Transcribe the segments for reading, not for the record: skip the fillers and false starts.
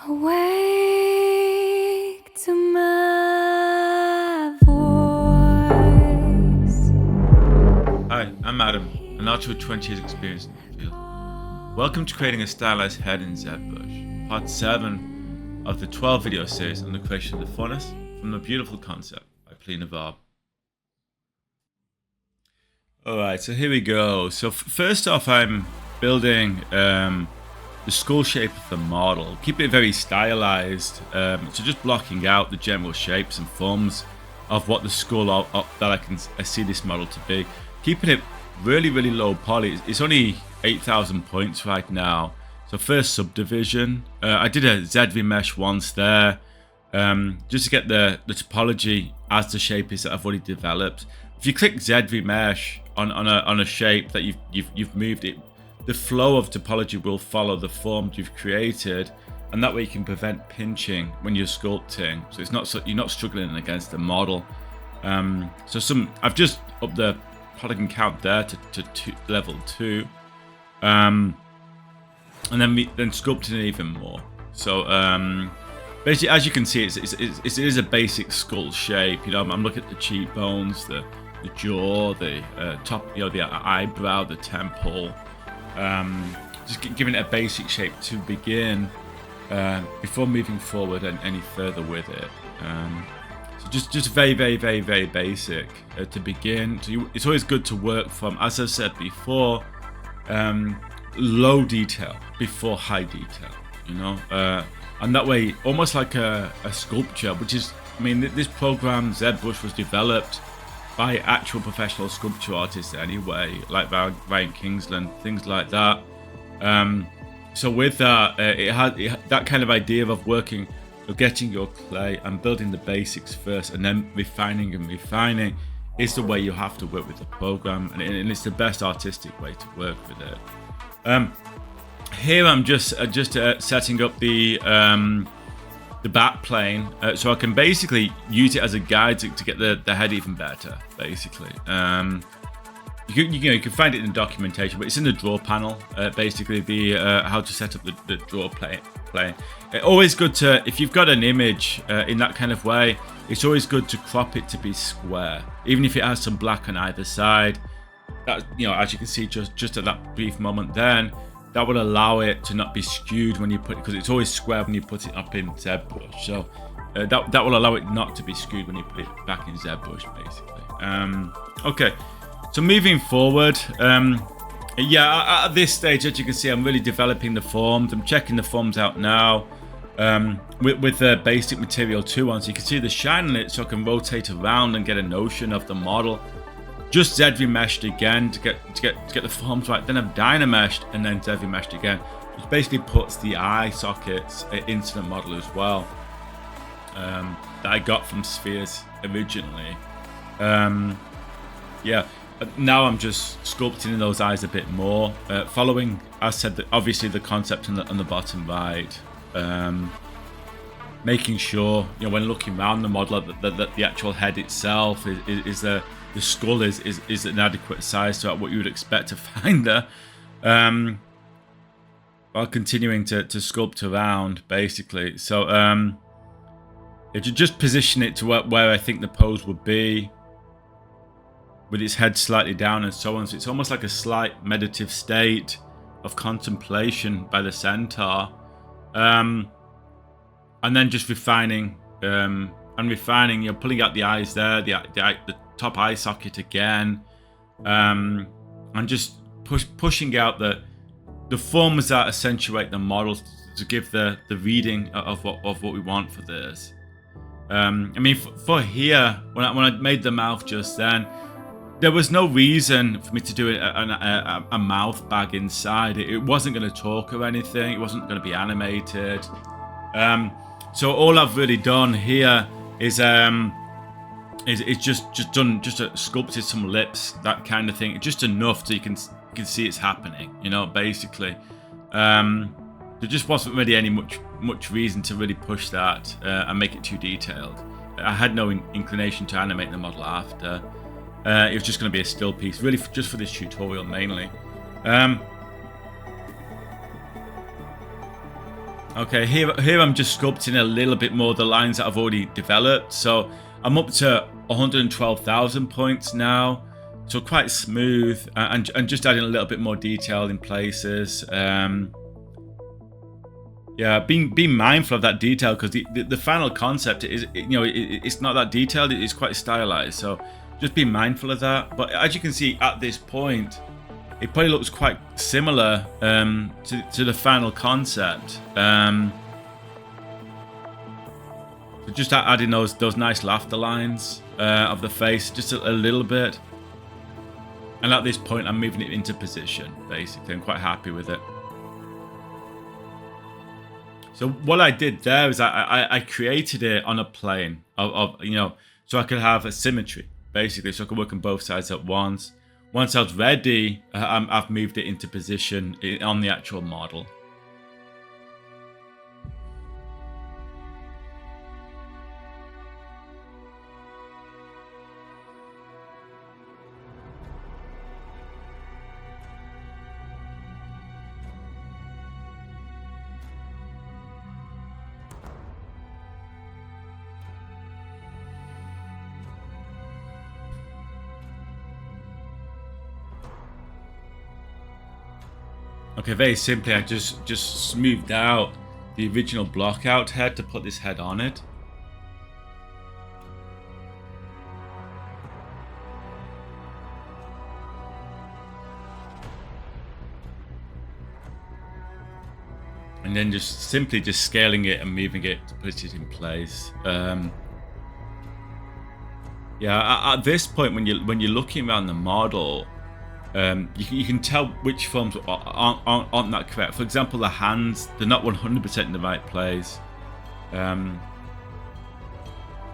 Awake to my voice. Hi, I'm Adam, an artist with 20 years experience in the field. Welcome to creating a stylized head in Zbrush, part 7 of the 12 video series on the creation of the funnest from the beautiful concept by Pauline Vob. Alright, so here we go. So first off, I'm building the skull shape of the model, keeping it very stylized, so just blocking out the general shapes and forms of what the skull that I see this model to be. Keeping it really low poly. It's only 8,000 points right now. So first subdivision, I did a ZV mesh once there, just to get the topology as the shape is that I've already developed. If you click ZV mesh on a shape that you've moved it, the flow of topology will follow the form you've created, and that way you can prevent pinching when you're sculpting. So it's not you're not struggling against the model. I've just upped the polygon count there to level 2, and then sculpting it even more. So basically, as you can see, it is a basic skull shape. You know, I'm looking at the cheekbones, the jaw, the top, you know, the eyebrow, the temple. Just giving it a basic shape to begin before moving forward any further with it. So just very basic to begin. So it's always good to work from, as I said before, low detail before high detail. You know, and that way, almost like a sculpture, which is, I mean, this program Zbrush was developed by actual professional sculpture artists anyway, like Ryan Kingsland, things like that. So with that, it had that kind of idea of working, of getting your clay and building the basics first, and then refining is the way you have to work with the program, and it's the best artistic way to work with it. Here I'm just setting up the back plane, so I can basically use it as a guide to get the head even better. Basically, you can find it in the documentation, but it's in the draw panel. Basically, the how to set up the draw plane. Always good to, if you've got an image in that kind of way, it's always good to crop it to be square, even if it has some black on either side. That, you know, as you can see, just at that brief moment, then that will allow it to not be skewed when you put it, because it's always square when you put it up in Zbrush. So that will allow it not to be skewed when you put it back in Zbrush, basically. Okay, so moving forward, at this stage, as you can see, I'm really developing the forms. I'm checking the forms out now with the basic material 2 on, so you can see the shine on it, so I can rotate around and get a notion of the model. Just ZV meshed again to get the forms right. Then I've dynameshed and then ZV meshed again, which basically puts the eye sockets into the model as well, that I got from spheres originally. Now I'm just sculpting in those eyes a bit more, following, as said, obviously the concept on the bottom right, making sure, you know, when looking around the model that the actual head itself is the skull is an adequate size to what you would expect to find there, while continuing to sculpt around, basically. So if you just position it to where I think the pose would be, with its head slightly down and so on, so it's almost like a slight meditative state of contemplation by the Centaur, and then just refining, you know, pulling out the eyes there, the top eye socket again, and just pushing out the forms that accentuate the model to give the reading of what we want for this. I mean, for here, when I made the mouth just then, there was no reason for me to do a mouth bag inside. It wasn't going to talk or anything. It wasn't going to be animated. So all I've really done here is sculpted some lips, that kind of thing, just enough so you can see it's happening, you know, basically. There just wasn't really any much reason to really push that and make it too detailed. I had no inclination to animate the model after. It was just going to be a still piece, really, just for this tutorial mainly. Okay, here I'm just sculpting a little bit more the lines that I've already developed. So I'm up to 112,000 points now. So quite smooth, and just adding a little bit more detail in places. Yeah, being mindful of that detail, because the final concept is, it's not that detailed. It's quite stylized. So just be mindful of that. But as you can see at this point, it probably looks quite similar to the final concept. So just adding those nice laughter lines of the face, just a little bit. And at this point, I'm moving it into position, basically. I'm quite happy with it. So what I did there is I created it on a plane of so I could have a symmetry, basically, so I could work on both sides at once. Once I was ready, I've moved it into position on the actual model. Okay, very simply, I just smoothed out the original blockout head to put this head on it. And then just simply scaling it and moving it to put it in place. Yeah, at this point, when you're looking around the model, you can tell which forms aren't that correct. For example, the hands, they're not 100% in the right place.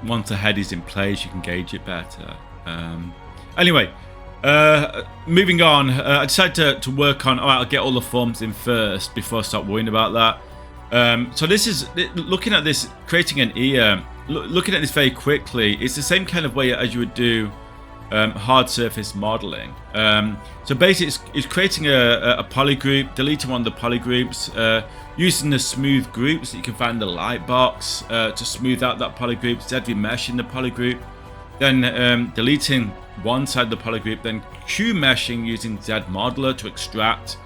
Once the head is in place, you can gauge it better. Anyway, moving on, I decided to work on, I'll get all the forms in first before I start worrying about that. So this is, looking at this, creating an ear, looking at this very quickly, it's the same kind of way as you would do hard surface modeling. So basically it's creating a polygroup, deleting one of the polygroups, using the smooth groups that you can find in the light box to smooth out that polygroup, Zbrush the polygroup, then deleting one side of the polygroup, then Q-meshing using ZModeler to extract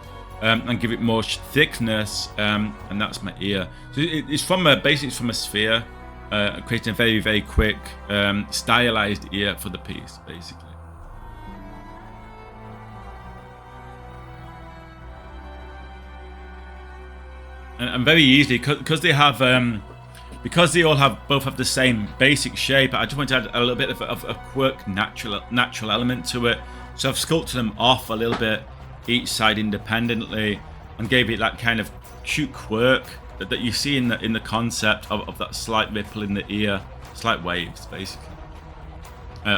and give it more thickness, and that's my ear. So it's from basically it's from a sphere, creating a very, very quick stylized ear for the piece, basically. And very easily, because they have, because they all both have the same basic shape, I just want to add a little bit of a quirk, natural element to it. So I've sculpted them off a little bit, each side independently, and gave it that kind of cute quirk that you see in the concept of that slight ripple in the ear, slight waves, basically.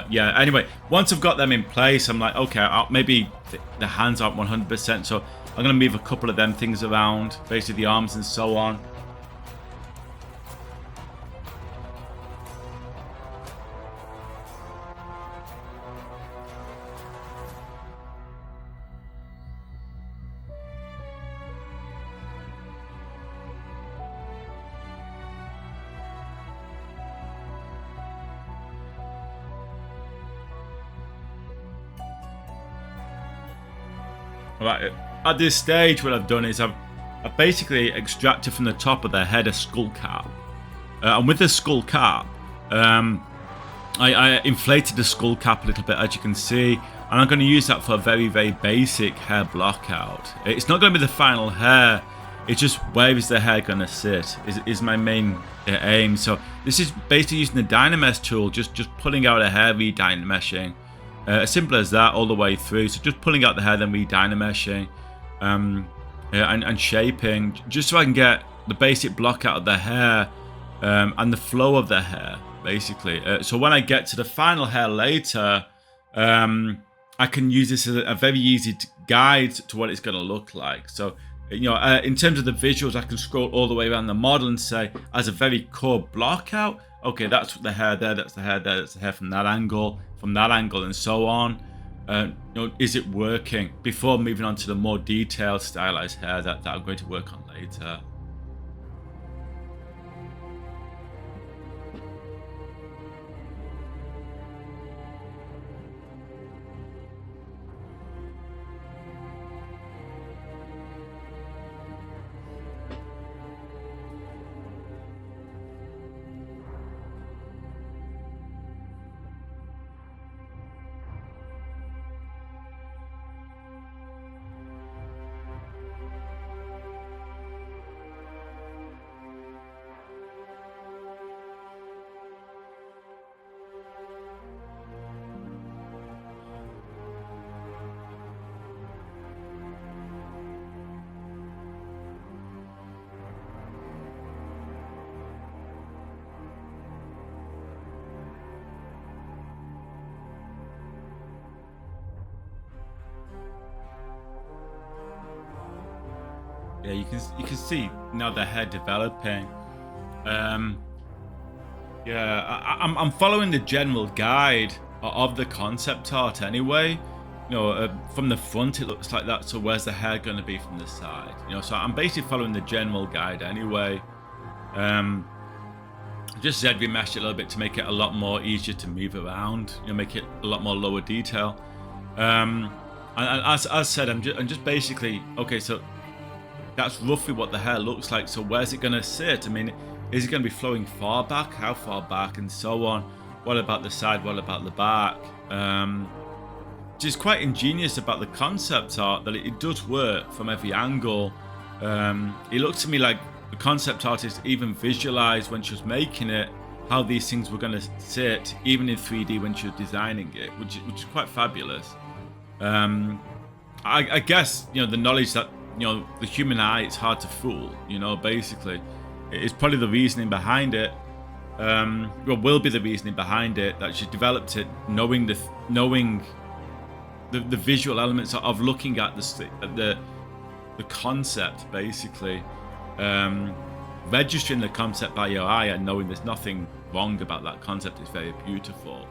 Yeah, anyway, once I've got them in place, I'm like, okay, maybe the hands aren't 100%, so I'm going to move a couple of them things around, basically the arms and so on. Right, at this stage, what I've done is I've basically extracted from the top of their head a skull cap, and with the skull cap, I inflated the skull cap a little bit, as you can see, and I'm going to use that for a very, very basic hair blockout. It's not going to be the final hair; it's just where is the hair going to sit is my main aim. So this is basically using the Dynamesh tool, just pulling out a hair, re-dynameshing. As simple as that all the way through. So just pulling out the hair, then re-dynameshing, and shaping, just so I can get the basic block out of the hair and the flow of the hair, basically. So when I get to the final hair later, I can use this as a very easy guide to what it's going to look like. So, in terms of the visuals, I can scroll all the way around the model and say, as a very core block out, okay, that's the hair there, that's the hair there, that's the hair from that angle, and so on. Is it working? Before moving on to the more detailed, stylized hair that I'm going to work on later. Yeah, you can see now the hair developing. Yeah, I'm following the general guide of the concept art anyway. You know, from the front it looks like that. So where's the hair going to be from the side? You know, so I'm basically following the general guide anyway. Just Z remeshed it a little bit to make it a lot more easier to move around. You know, make it a lot more lower detail. And as said, I'm just basically okay. So that's roughly what the hair looks like. So where's it going to sit? I mean, is it going to be flowing far back? How far back? And so on. What about the side? What about the back? Which is quite ingenious about the concept art, that it does work from every angle. It looks to me like the concept artist even visualized when she was making it how these things were going to sit, even in 3D when she was designing it, which is quite fabulous. I guess, you know, the knowledge that, you know, the human eye, it's hard to fool, you know, basically. It's probably the reasoning behind it. Well, will be the reasoning behind it, that she developed it knowing the visual elements of looking at the concept, basically. Registering the concept by your eye and knowing there's nothing wrong about that concept is very beautiful.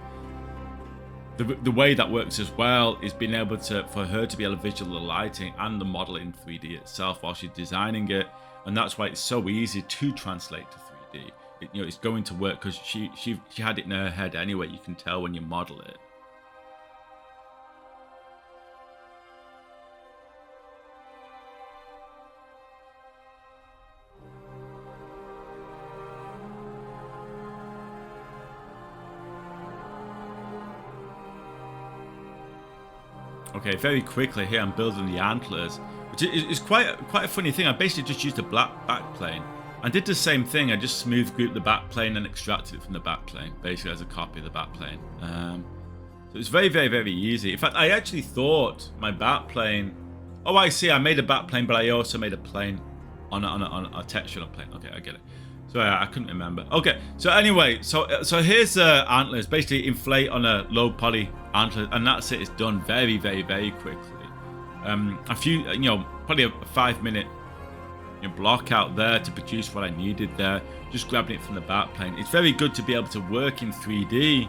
The way that works as well is being able for her to be able to visualize the lighting and the model in 3D itself while she's designing it, and that's why it's so easy to translate to 3D. You know, it's going to work because she had it in her head anyway. You can tell when you model it. Okay, very quickly here I'm building the antlers, which is quite a funny thing. I basically just used a black backplane and did the same thing. I just smooth grouped the backplane and extracted it from the backplane, basically as a copy of the backplane. So it's very, very, very easy. In fact, I actually thought my backplane. Oh, I see. I made a backplane, but I also made a plane on a texture on a plane. Okay, I get it. So I couldn't remember. Okay, so anyway, so here's antlers. Basically inflate on a low poly antler, and that's it. It's done very, very, very quickly. A few, you know, probably a 5-minute block out there to produce what I needed there. Just grabbing it from the backplane. It's very good to be able to work in 3D.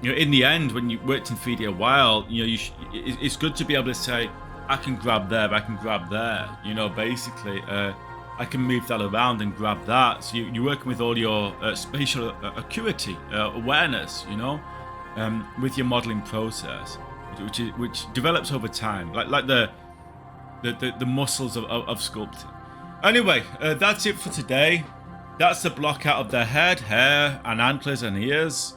You know, in the end, when you worked in 3D a while, you know, it's good to be able to say, I can grab there, I can grab there. You know, basically. I can move that around and grab that. So you're working with all your spatial acuity, awareness, you know, with your modeling process, which develops over time, like the muscles of sculpting. Anyway, that's it for today. That's the block out of their head, hair, and antlers and ears,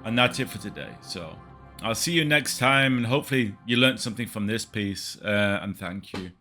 and that's it for today. So I'll see you next time, and hopefully you learned something from this piece. And thank you.